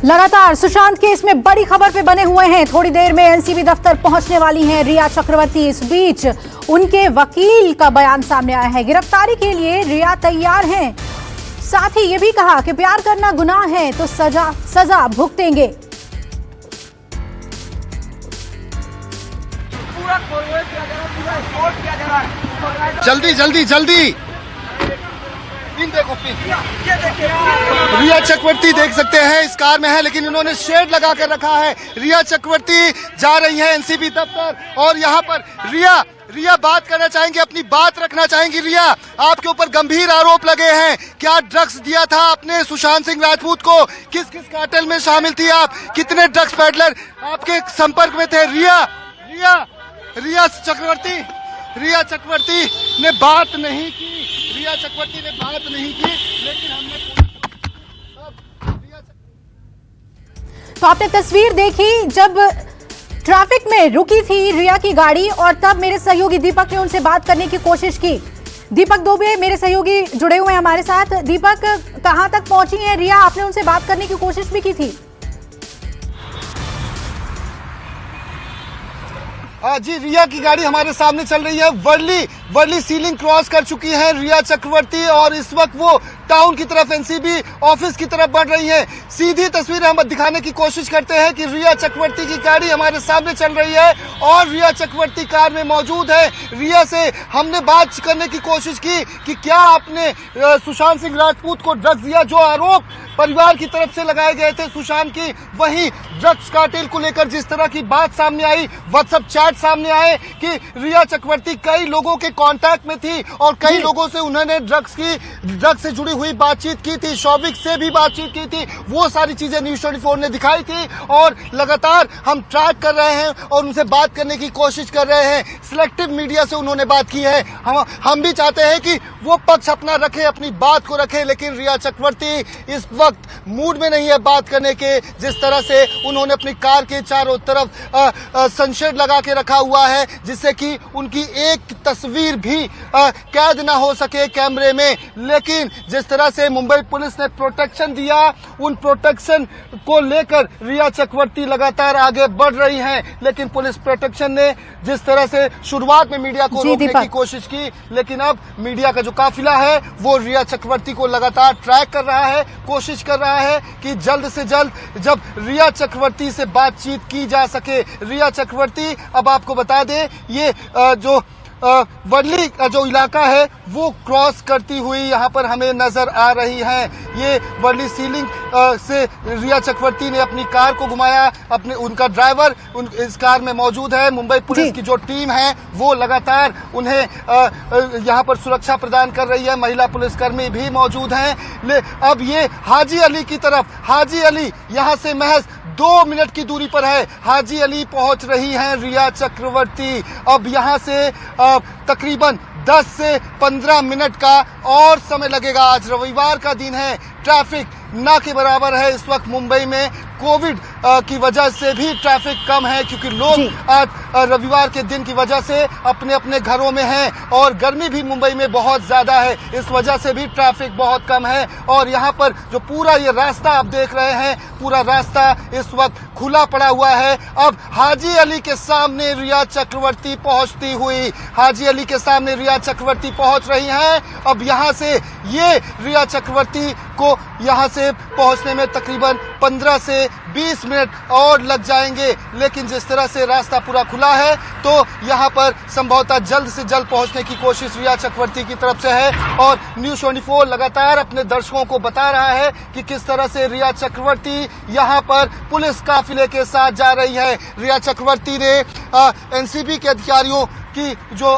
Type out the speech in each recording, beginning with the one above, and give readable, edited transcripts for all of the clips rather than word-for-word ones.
लगातार सुशांत केस में बड़ी खबर पे बने हुए हैं। थोड़ी देर में एनसीबी दफ्तर पहुंचने वाली हैं रिया चक्रवर्ती। इस बीच उनके वकील का बयान सामने आया है। गिरफ्तारी के लिए रिया तैयार हैं। साथ ही ये भी कहा कि प्यार करना गुनाह है तो सजा भुगतेंगे। जल्दी जल्दी जल्दी देखो रिया चक्रवर्ती देख सकते हैं इस कार में है, लेकिन इन्होंने शेड लगा कर रखा है। रिया चक्रवर्ती जा रही है एनसीबी दफ्तर और यहाँ पर रिया बात करना चाहेंगी, अपनी बात रखना चाहेंगी। रिया, आपके ऊपर गंभीर आरोप लगे हैं। क्या ड्रग्स दिया था आपने सुशांत सिंह राजपूत को? किस किस कार्टेल में शामिल थी आप? कितने ड्रग्स पेडलर आपके संपर्क में थे? रिया चक्रवर्ती ने बात नहीं की। लेकिन हमने तो आपने तस्वीर देखी जब ट्रैफिक में रुकी थी रिया की गाड़ी, और तब मेरे सहयोगी दीपक ने उनसे बात करने की कोशिश की। दीपक दुबे मेरे सहयोगी जुड़े हुए हैं हमारे साथ। दीपक, कहां तक पहुंची है रिया? आपने उनसे बात करने की कोशिश भी की थी। जी, रिया की गाड़ी हमारे सामने चल रही है। वर्ली सीलिंग क्रॉस कर चुकी है रिया चक्रवर्ती और इस वक्त वो टाउन की तरफ एनसीबी ऑफिस की तरफ बढ़ रही है। सीधी तस्वीर हम दिखाने की कोशिश करते हैं कि रिया चक्रवर्ती की गाड़ी हमारे सामने चल रही है और रिया चक्रवर्ती कार में मौजूद है। रिया से हमने बात करने की कोशिश की कि क्या आपने सुशांत सिंह राजपूत को ड्रग्स दिया, जो आरोप परिवार की तरफ से लगाए गए थे सुशांत की। वहीं ड्रग्स कार्टेल को लेकर जिस तरह की बात सामने आई, व्हाट्सएप चैट सामने आए कि रिया चक्रवर्ती कई लोगों के कांटेक्ट में थी और कई लोगों से उन्होंने ड्रग्स से जुड़ी हुई बातचीत की थी, शौविक से भी बातचीत की थी। वो सारी चीजें न्यूज़ 24 ने दिखाई थी और लगातार हम ट्रैक कर रहे हैं और उनसे बात करने की कोशिश कर रहे हैं। सिलेक्टिव मीडिया से उन्होंने बात की है। हम भी चाहते हैं कि वो पक्ष अपना रखे, अपनी बात को रखे, लेकिन रिया चक्रवर्ती इस वक्त मूड में नहीं है बात करने के। जिस तरह से उन्होंने अपनी कार के चारों तरफ सनशेड लगा के रखा हुआ है, जिससे कि उनकी एक तस्वीर भी कैद ना हो सके कैमरे में। लेकिन जिस तरह से मुंबई पुलिस ने प्रोटेक्शन दिया, उन प्रोटेक्शन को लेकर रिया चक्रवर्ती लगातार आगे बढ़ रही हैं। लेकिन पुलिस प्रोटेक्शन ने जिस तरह से शुरुआत में मीडिया को रोकने की कोशिश की, लेकिन अब मीडिया का जो काफिला है वो रिया चक्रवर्ती को लगातार ट्रैक कर रहा है, कोशिश कर रहा है कि जल्द से जल्द जब रिया चक्रवर्ती से बातचीत की जा सके। रिया चक्रवर्ती, अब आपको बता दें, ये जो वर्ली का जो इलाका है वो क्रॉस करती हुई यहाँ पर हमें नजर आ रही है। ये वर्ली सीलिंग से रिया चक्रवर्ती ने अपनी कार को घुमाया। उनका ड्राइवर इस कार में मौजूद है। मुंबई पुलिस की जो टीम है वो लगातार उन्हें यहाँ पर सुरक्षा प्रदान कर रही है। महिला पुलिसकर्मी भी मौजूद हैं। अब ये हाजी अली की तरफ, हाजी अली यहाँ से महज 2 मिनट की दूरी पर है। हाजी अली पहुंच रही हैं रिया चक्रवर्ती। अब यहाँ से तकरीबन 10 से 15 मिनट का और समय लगेगा। आज रविवार का दिन है, ट्रैफिक ना के बराबर है इस वक्त मुंबई में। कोविड की वजह से भी ट्रैफिक कम है, क्योंकि लोग आज रविवार के दिन की वजह से अपने अपने घरों में हैं और गर्मी भी मुंबई में बहुत ज्यादा है, इस वजह से भी ट्रैफिक बहुत कम है। और यहाँ पर जो पूरा ये रास्ता आप देख रहे हैं, पूरा रास्ता इस वक्त खुला पड़ा हुआ है। अब हाजी अली के सामने रिया चक्रवर्ती पहुंचती हुई, हाजी अली के सामने रिया चक्रवर्ती पहुंच रही हैं। अब यहाँ से ये रिया चक्रवर्ती को यहाँ से पहुंचने में तकरीबन 15 से 20 मिनट और लग जाएंगे। लेकिन जिस तरह से रास्ता पूरा खुला है तो यहाँ पर संभवतः जल्द से जल्द पहुंचने की कोशिश रिया चक्रवर्ती की तरफ से है। और न्यूज़ 24 लगातार अपने दर्शकों को बता रहा है कि किस तरह से रिया चक्रवर्ती यहाँ पर पुलिस काफिले के साथ जा रही है। रिया चक्रवर्ती ने एनसीबी के अधिकारियों की जो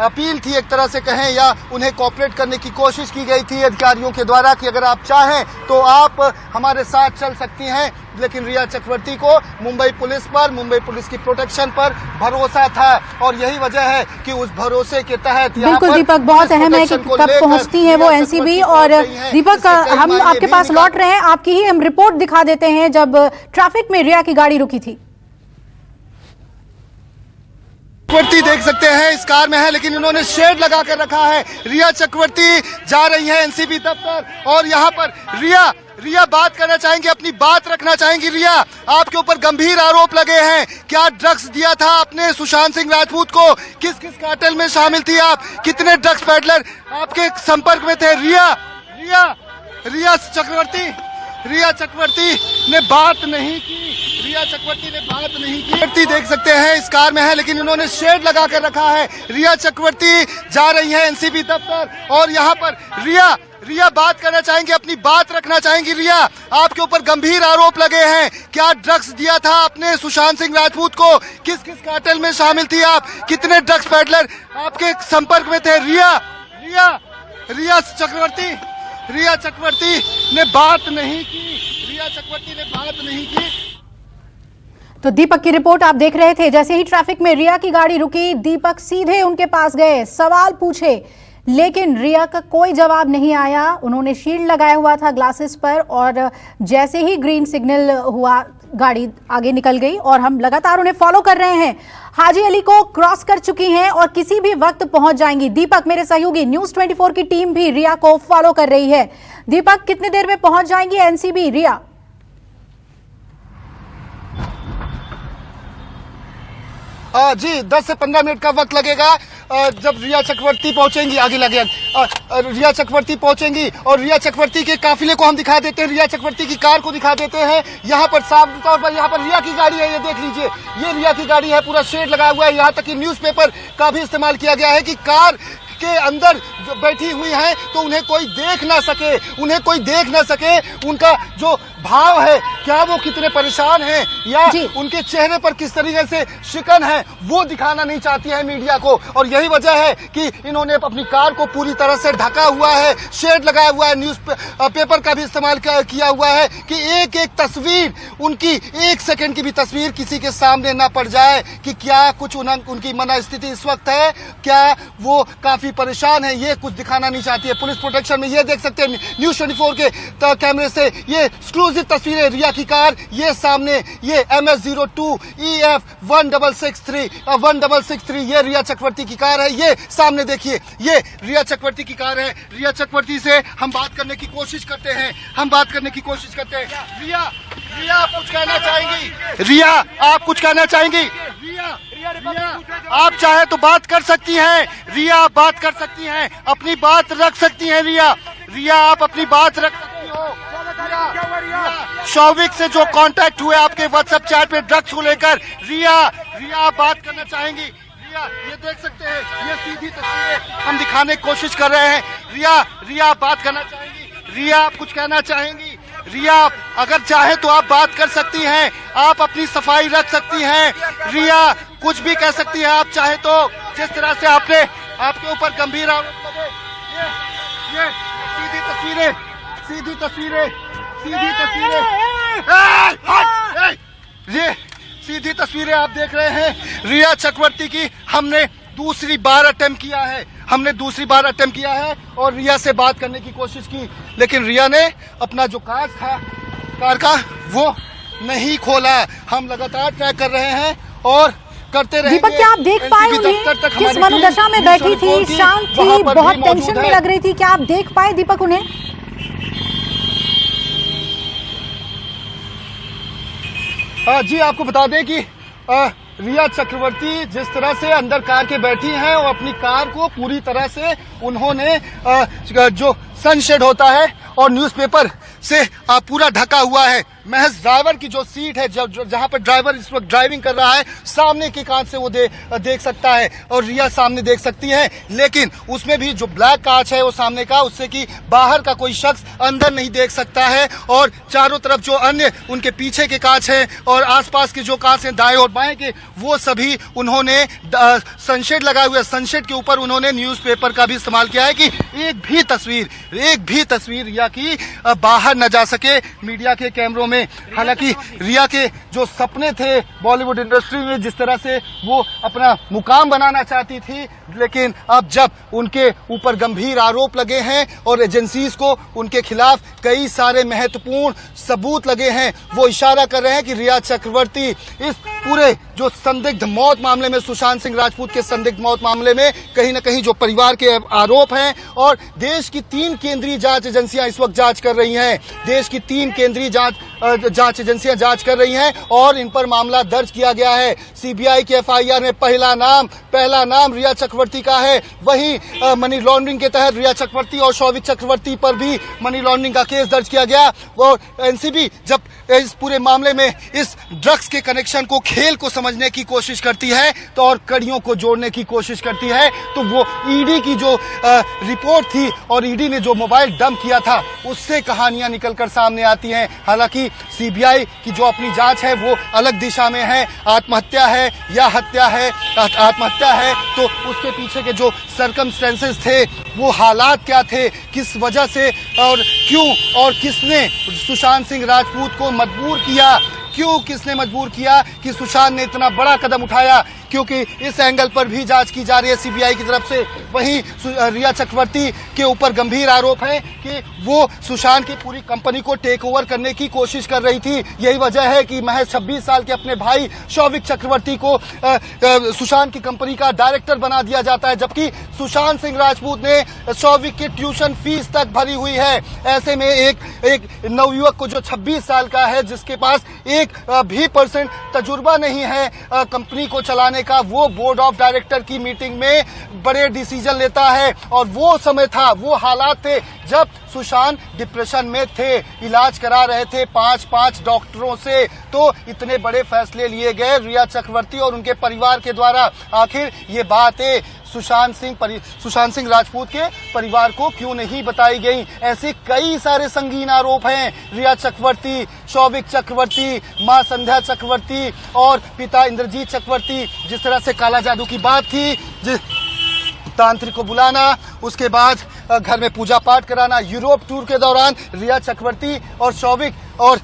अपील थी, एक तरह से कहें, या उन्हें कोऑपरेट करने की कोशिश की गई थी अधिकारियों के द्वारा कि अगर आप चाहें तो आप हमारे साथ चल सकती हैं। लेकिन रिया चक्रवर्ती को मुंबई पुलिस पर, मुंबई पुलिस की प्रोटेक्शन पर भरोसा था और यही वजह है कि उस भरोसे के तहत बिल्कुल दीपक, बहुत अहम है कि कब पहुंचती है वो एनसीबी। और दीपक, हम आपके पास लौट रहे हैं, आपकी ही हम रिपोर्ट दिखा देते हैं जब ट्रैफिक में रिया की गाड़ी रुकी थी। चक्रवर्ती देख सकते हैं इस कार में है, लेकिन इन्होंने शेड लगा कर रखा है। रिया चक्रवर्ती जा रही है एनसीबी दफ्तर और यहाँ पर रिया बात करना चाहेंगी, अपनी बात रखना चाहेंगी। रिया, आपके ऊपर गंभीर आरोप लगे हैं, क्या ड्रग्स दिया था आपने सुशांत सिंह राजपूत को? किस किस कार्टेल में शामिल थी आप? कितने ड्रग्स पेडलर आपके संपर्क में थे? रिया चक्रवर्ती ने बात नहीं की। रिया चक्रवर्ती ने बात नहीं की। देख सकते हैं इस कार में है, लेकिन इन्होंने शेड लगा कर रखा है। रिया चक्रवर्ती जा रही है एनसीबी दफ्तर और यहाँ पर रिया बात करना चाहेंगी, अपनी बात रखना चाहेंगी। रिया, आपके ऊपर गंभीर आरोप लगे हैं, क्या ड्रग्स दिया था आपने सुशांत सिंह राजपूत को? किस किस कार्टेल में शामिल थी आप? कितने ड्रग्स पेडलर आपके संपर्क में थे? रिया चक्रवर्ती ने बात नहीं की। तो दीपक की रिपोर्ट आप देख रहे थे। जैसे ही ट्रैफिक में रिया की गाड़ी रुकी, दीपक सीधे उनके पास गए, सवाल पूछे, लेकिन रिया का कोई जवाब नहीं आया। उन्होंने शील्ड लगाया हुआ था ग्लासेस पर और जैसे ही ग्रीन सिग्नल हुआ, गाड़ी आगे निकल गई और हम लगातार उन्हें फॉलो कर रहे हैं। हाजी अली को क्रॉस कर चुकी हैं और किसी भी वक्त पहुंच जाएंगी। दीपक, मेरे सहयोगी न्यूज़ 24 की टीम भी रिया को फॉलो कर रही है। दीपक, कितनी देर में पहुंच जाएंगी एनसीबी रिया? जी 10 से 15 मिनट का वक्त लगेगा। जब रिया चक्रवर्ती पहुंचेंगी, आगे लगे रिया चक्रवर्ती पहुंचेंगी और रिया चक्रवर्ती के काफिले को हम दिखा देते हैं, रिया चक्रवर्ती की कार को दिखा देते हैं। यहाँ पर साफ तौर पर यहाँ पर रिया की गाड़ी है, ये देख लीजिए, ये रिया की गाड़ी है, पूरा शेड लगा हुआ है। यहाँ तक कि न्यूज़पेपर का भी इस्तेमाल किया गया है कि कार के अंदर जो बैठी हुई है तो उन्हें कोई देख ना सके। उनका जो भाव है, क्या वो कितने परेशान हैं या उनके चेहरे पर किस तरीके से शिकन है, वो दिखाना नहीं चाहती है मीडिया को। और यही वजह है कि इन्होंने अपनी कार को पूरी तरह से ढका हुआ है, शेड लगाया हुआ है, न्यूज़ पेपर का भी इस्तेमाल किया हुआ है कि एक एक तस्वीर, उनकी 1 सेकंड की भी तस्वीर किसी के सामने ना पड़ जाए कि क्या कुछ उनकी मनस्थिति इस वक्त है, क्या वो काफी परेशान है, ये कुछ दिखाना नहीं चाहती है। पुलिस प्रोटेक्शन में ये देख सकते हैं न्यूज़ 24 के कैमरे से ये एक्सक्लूसिव तस्वीरें। रिया की कार ये सामने, ये MS02 EF 1663 ये रिया चक्रवर्ती की कार है। ये सामने देखिए, ये रिया चक्रवर्ती की कार है। रिया चक्रवर्ती से हम बात करने की कोशिश करते हैं। रिया आप कुछ कहना चाहेंगी? रिया, आप कुछ कहना चाहेंगी? रिया आप चाहे तो बात कर सकती हैं। रिया आप बात कर सकती हैं, अपनी बात रख सकती हैं। रिया आप अपनी बात रख सकती हो। शौविक से जो कांटेक्ट हुए आपके व्हाट्सएप चैट पे ड्रग्स को लेकर, रिया आप बात करना चाहेंगी? ये देख सकते हैं, ये सीधी तस्वीरें हम दिखाने की कोशिश कर रहे हैं। रिया आप बात करना चाहेंगी? रिया आप कुछ कहना चाहेंगी? रिया अगर चाहे तो आप बात कर सकती हैं, आप अपनी सफाई रख सकती हैं। रिया कुछ भी कह सकती है आप चाहे तो। जिस तरह से आपके ऊपर गंभीर आरोप लगे, ये सीधी तस्वीरें ये सीधी तस्वीरें आप देख रहे हैं रिया चक्रवर्ती की। हमने दूसरी बार अटेम्प्ट किया है और रिया से बात करने की कोशिश की, लेकिन रिया ने अपना जो कांच था कार का वो नहीं खोला। हम लगातार ट्रैक कर रहे हैं और करते रहेंगे। दीपक, क्या आप देख पाए उन्हें किस मनोदशा में बैठी थी? शांत थी, बहुत टेंशन में लग रही थी, क्या आप देख पाए दीपक उन्हें? जी आपको बता दें कि रिया चक्रवर्ती जिस तरह से अंदर कार के बैठी हैं और अपनी कार को पूरी तरह से उन्होंने जो सनशेड होता है और न्यूज़पेपर से पूरा ढका हुआ है। महज ड्राइवर की जो सीट है, जहां पर ड्राइवर इस वक्त ड्राइविंग कर रहा है, सामने के कांच से वो देख सकता है और रिया सामने देख सकती है। लेकिन उसमें भी जो ब्लैक कांच है वो सामने का, उससे कि बाहर का कोई शख्स अंदर नहीं देख सकता है। और चारों तरफ जो अन्य उनके पीछे के कांच हैं और आसपास के जो कांच हैं दाएं और बाएं के, वो सभी उन्होंने सनशेड लगाए हुए, सनशेड के ऊपर उन्होंने न्यूज़पेपर का भी इस्तेमाल किया है कि एक भी तस्वीर रिया की बाहर न जा सके मीडिया के कैमरों में। हालांकि रिया के जो सपने थे बॉलीवुड इंडस्ट्री में, जिस तरह से वो अपना मुकाम बनाना चाहती थी, लेकिन अब जब उनके ऊपर गंभीर आरोप लगे हैं और एजेंसीज को उनके खिलाफ कई सारे महत्वपूर्ण सबूत लगे हैं। वो इशारा कर रहे हैं कि रिया चक्रवर्ती इस पूरे जो संदिग्ध मौत मामले में, सुशांत सिंह राजपूत के संदिग्ध मौत मामले में कहीं ना कहीं जो परिवार के आरोप हैं, और देश की 3 केंद्रीय जांच एजेंसियां इस वक्त जांच कर रही हैं। देश की 3 केंद्रीय जांच एजेंसियां जांच कर रही हैं और इन पर मामला दर्ज किया गया है। सीबीआई के एफआईआर में पहला नाम रिया चक्रवर्ती का है। वहीं मनी लॉन्ड्रिंग के तहत रिया चक्रवर्ती और शौविक चक्रवर्ती पर भी मनी लॉन्ड्रिंग का केस दर्ज किया गया। और एनसीबी जब इस पूरे मामले में इस ड्रग्स के कनेक्शन को, खेल को समझने की कोशिश करती है तो और कड़ियों को जोड़ने की कोशिश करती है, तो वो ईडी की जो रिपोर्ट थी और ईडी ने जो मोबाइल डंप किया था उससे कहानियां निकलकर सामने आती हैं। हालांकि सीबीआई की जो अपनी जांच है वो अलग दिशा में है। आत्महत्या है या हत्या है, आत्महत्या है तो उसके पीछे के जो सर्कमस्टेंसेस थे, वो हालात क्या थे, किस वजह से और क्यों, और किसने सुशांत सिंह राजपूत को मजबूर किया, क्यों किसने मजबूर किया कि सुशांत ने इतना बड़ा कदम उठाया, क्योंकि इस एंगल पर भी जांच की जा रही है सीबीआई की तरफ से। वहीं रिया चक्रवर्ती के ऊपर गंभीर आरोप है कि वो सुशांत की पूरी कंपनी को टेक ओवर करने की कोशिश कर रही थी। यही वजह है कि महज 26 साल के अपने भाई शौविक चक्रवर्ती को सुशांत की कंपनी का डायरेक्टर बना दिया जाता है, जबकि सुशांत सिंह राजपूत ने शौविक की ट्यूशन फीस तक भरी हुई है। ऐसे में एक नवयुवक को जो 26 साल का है, जिसके पास एक भी % तजुर्बा नहीं है कंपनी को चलाने का, वो बोर्ड ऑफ डायरेक्टर की मीटिंग में बड़े डिसीजन लेता है। और वो समय था, वो हालात थे जब सुशांत डिप्रेशन में थे, इलाज करा रहे थे 5 डॉक्टरों से। तो इतने बड़े फैसले लिए गए रिया चक्रवर्ती और उनके परिवार के द्वारा। आखिर ये बातें सुशांत सिंह राजपूत के परिवार को क्यों नहीं बताई गई? ऐसे कई सारे संगीन आरोप हैं रिया चक्रवर्ती, शौविक चक्रवर्ती, मां संध्या चक्रवर्ती और पिता इंद्रजीत चक्रवर्ती। जिस तरह से काला जादू की बात थी, तांत्रिक को बुलाना, उसके बाद घर में पूजा पाठ कराना, यूरोप टूर के दौरान रिया चक्रवर्ती और शौविक और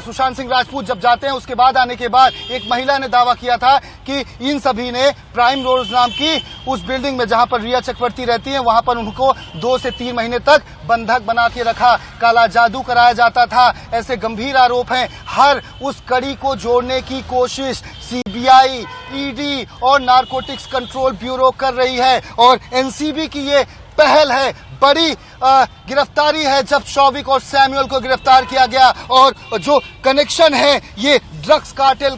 सुशांत सिंह राजपूत जब जाते हैं, उसके बाद आने के बाद एक महिला ने दावा किया था कि इन सभी ने प्राइम रोज नाम की उस बिल्डिंग में जहां पर रिया चक्रवर्ती रहती हैं, वहां पर उनको 2 से 3 महीने तक बंधक बना के रखा, काला जादू कराया जाता था। ऐसे गंभीर आरोप हैं। हर उस कड़ी को जोड़ने की कोशिश सीबीआई, ईडी और नारकोटिक्स कंट्रोल ब्यूरो कर रही है। और एनसीबी की ये पहल है, बड़ी गिरफ्तारी है जब शौविक और सैमुअल को गिरफ्तार किया गया। और जो कनेक्शन है ये ड्रग्स कार्टेल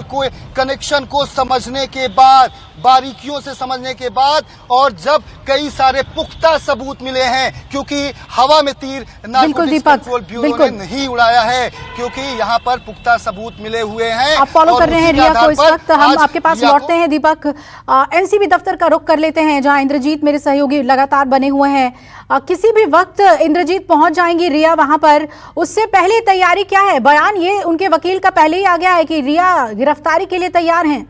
को कनेक्शन को समझने के बाद, बारीकियों से समझने के बाद, और जब कई सारे पुख्ता सबूत मिले हैं, क्योंकि हवा में तीर नारकोटिक्स कंट्रोल ब्यूरो ने नहीं उड़ाया है, क्योंकि यहाँ पर पुख्ता सबूत मिले हुए हैं। आप फॉलो कर रहे हैं रिया को इस वक्त। हम आपके पास लौटते हैं दीपक। एनसीबी दफ्तर का रुख कर लेते हैं, जहां इंद्रजीत मेरे सहयोगी लगातार बने हुए हैं। किसी भी वक्त इंद्रजीत पहुंच जाएंगी रिया वहां पर, उससे पहले तैयारी क्या है? बयान ये उनके वकील का पहले ही आ गया है कि रिया गिरफ्तारी के लिए तैयार हैं।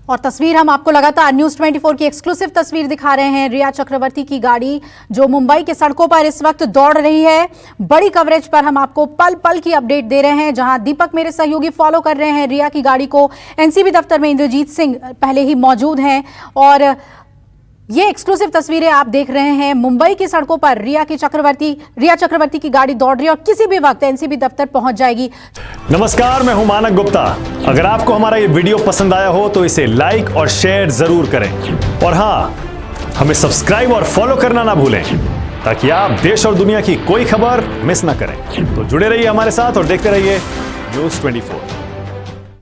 और तस्वीर हम आपको लगातार न्यूज 24 की एक्सक्लूसिव तस्वीर दिखा रहे हैं। रिया चक्रवर्ती की गाड़ी जो मुंबई के सड़कों पर इस वक्त दौड़ रही है। बड़ी कवरेज पर हम आपको पल पल की अपडेट दे रहे हैं, जहां दीपक मेरे सहयोगी फॉलो कर रहे हैं रिया की गाड़ी को। एनसीबी दफ्तर में इंद्रजीत सिंह पहले ही मौजूद हैं और ये एक्सक्लूसिव तस्वीरें आप देख रहे हैं। मुंबई की सड़कों पर रिया चक्रवर्ती की गाड़ी दौड़ रही है और किसी भी वक्त एनसीबी दफ्तर पहुंच जाएगी। नमस्कार, मैं हूं मानक गुप्ता। अगर आपको हमारा ये वीडियो पसंद आया हो तो इसे लाइक और शेयर जरूर करें, और हां, हमें सब्सक्राइब और फॉलो करना ना भूलें, ताकि आप देश और दुनिया की कोई खबर मिस ना करें। तो जुड़े रहिए हमारे साथ और देखते रहिए न्यूज 24।